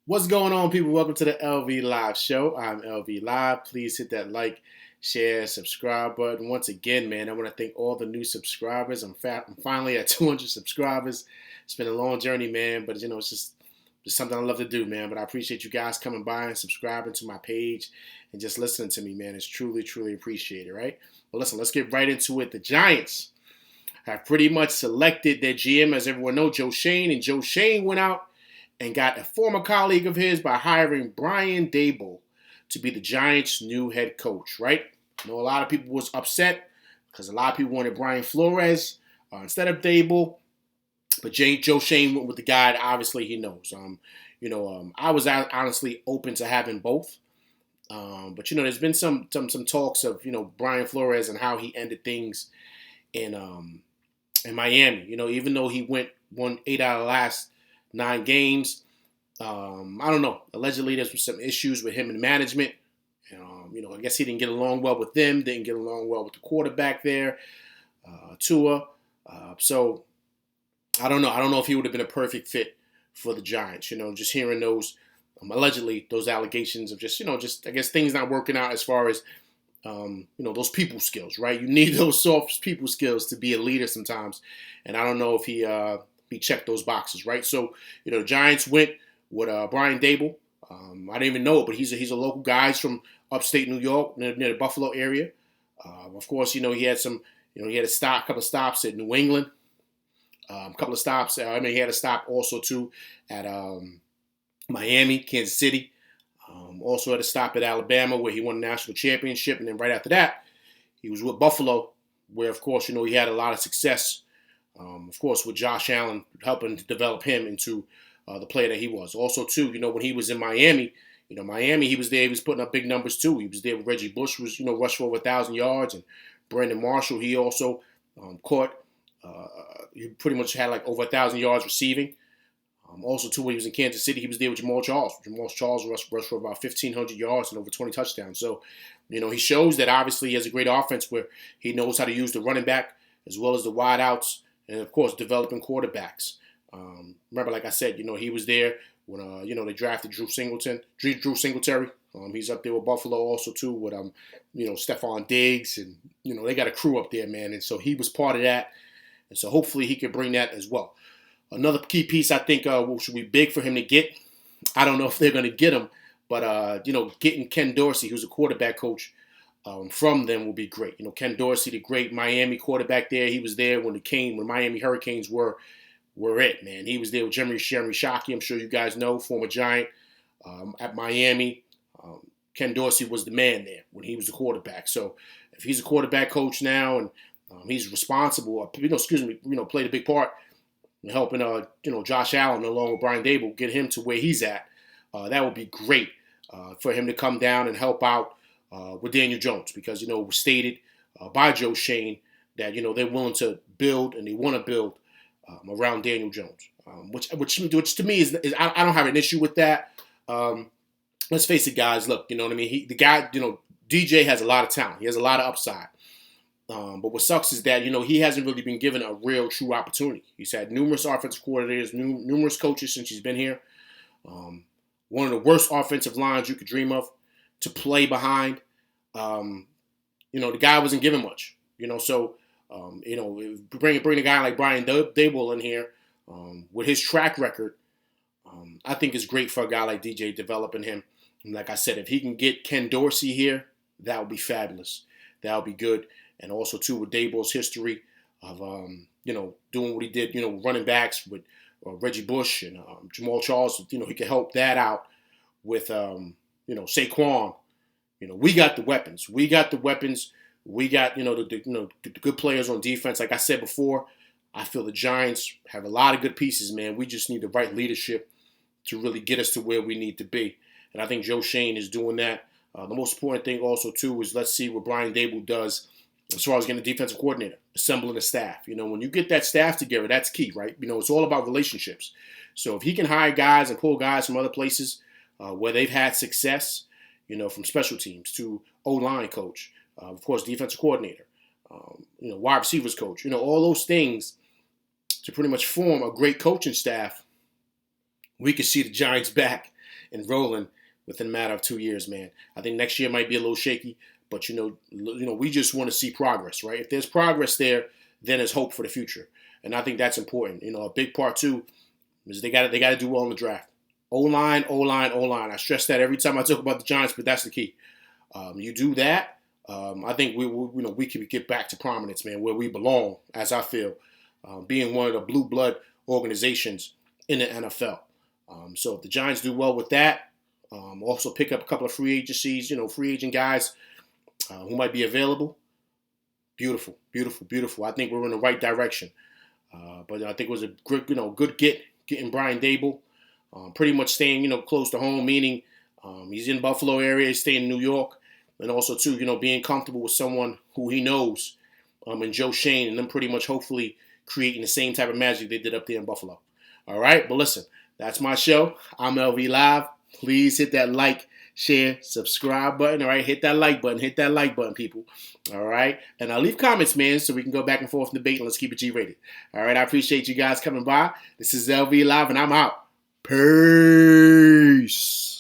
What's going on, people? Welcome to the LV Live Show. I'm LV Live. Please hit that like, share, subscribe button. Once again, man, I want to thank all the new subscribers. I'm finally at 200 subscribers. It's been a long journey, man, but it's just something I love to do, man. But I appreciate you guys coming by and subscribing to my page and just listening to me, man. It's truly, truly appreciated, right? Well, listen, let's get right into it. The Giants have pretty much selected their GM, as everyone knows, Joe Schoen, and Joe Schoen went out and got a former colleague of his by hiring Brian Daboll to be the Giants' new head coach, right? I know a lot of people was upset because a lot of people wanted Brian Flores instead of Daboll, but Joe Schoen went with the guy that obviously he knows. I was honestly open to having both, but there's been some talks of Brian Flores and how he ended things in Miami. Even though he won 8 out of the last 9 games. I don't know. Allegedly, there's some issues with him and management. I guess he didn't get along well with them. Didn't get along well with the quarterback there, Tua. So I don't know. I don't know if he would have been a perfect fit for the Giants. Just hearing those allegedly those allegations of just I guess things not working out as far as those people skills, right? You need those soft people skills to be a leader sometimes, and I don't know if he checked those boxes, right? So, the Giants went with Brian Daboll. I didn't even know it, but he's a local guy. He's from upstate New York, near the Buffalo area. Of course, he had he had a couple of stops at New England, a couple of stops. He had a stop also too at Miami, Kansas City. Also had a stop at Alabama where he won a national championship, and then right after that, he was with Buffalo, where of course he had a lot of success. Of course, with Josh Allen helping to develop him into the player that he was. Also, too, when he was in Miami, he was there. He was putting up big numbers, too. He was there with Reggie Bush, was, rushed for over 1,000 yards. And Brandon Marshall, he also caught, he pretty much had like over 1,000 yards receiving. Also, too, when he was in Kansas City, he was there with Jamal Charles. Jamal Charles rushed for about 1,500 yards and over 20 touchdowns. So, he shows that obviously he has a great offense where he knows how to use the running back as well as the wide outs. And, of course, developing quarterbacks. Remember, like I said, he was there when, they drafted Drew Singletary. He's up there with Buffalo also, too, with, Stephon Diggs. And, they got a crew up there, man. And so he was part of that. And so hopefully he can bring that as well. Another key piece I think should be big for him to get. I don't know if they're going to get him. But, getting Ken Dorsey, who's a quarterback coach, from them will be great. Ken Dorsey, the great Miami quarterback there. He was there when Miami Hurricanes were it, man. He was there with Jeremy Shockey. I'm sure you guys know, former Giant at Miami. Ken Dorsey was the man there when he was the quarterback. So if he's a quarterback coach now and he's responsible, played a big part in helping, Josh Allen along with Brian Daboll get him to where he's at, that would be great for him to come down and help out with Daniel Jones, because it was stated by Joe Schoen that they're willing to build and they want to build around Daniel Jones, which to me is I don't have an issue with that. Let's face it, guys. Look, the guy, DJ has a lot of talent. He has a lot of upside. But what sucks is that he hasn't really been given a real true opportunity. He's had numerous offensive coordinators, numerous coaches since he's been here. One of the worst offensive lines you could dream of to play behind. The guy wasn't given much. So bring a guy like Brian Daboll in here with his track record. I think it's great for a guy like DJ developing him. And like I said, if he can get Ken Dorsey here, that would be fabulous. That would be good. And also too with Daboll's history of doing what he did, running backs with Reggie Bush and Jamal Charles. He could help that out with Saquon. We got the weapons. We got the good players on defense. Like I said before, I feel the Giants have a lot of good pieces, man. We just need the right leadership to really get us to where we need to be. And I think Joe Schoen is doing that. The most important thing also, too, is let's see what Brian Daboll does as far as getting a defensive coordinator, assembling a staff. When you get that staff together, that's key, right? It's all about relationships. So if he can hire guys and pull guys from other places where they've had success, from special teams to O-line coach, of course, defensive coordinator, wide receivers coach, all those things to pretty much form a great coaching staff, we could see the Giants back and rolling within a matter of 2 years, man. I think next year might be a little shaky, but we just want to see progress, right? If there's progress there, then there's hope for the future, and I think that's important. A big part too is they got to do well in the draft. O line, O line, O line. I stress that every time I talk about the Giants, but that's the key. You do that, I think we can get back to prominence, man, where we belong, as I feel, being one of the blue blood organizations in the NFL. So if the Giants do well with that, also pick up a couple of free agencies, free agent guys who might be available. Beautiful, beautiful, beautiful. I think we're in the right direction. But I think it was a good getting Brian Daboll, pretty much staying, close to home, meaning he's in Buffalo area, he's staying in New York, and also too, being comfortable with someone who he knows, and Joe Shane, and them pretty much hopefully creating the same type of magic they did up there in Buffalo. All right, but listen, that's my show. I'm LV Live. Please hit that like, share, subscribe button. All right, hit that like button. Hit that like button, people. All right, and leave comments, man, so we can go back and forth in debate and let's keep it G-rated. All right, I appreciate you guys coming by. This is LV Live, and I'm out. Peace.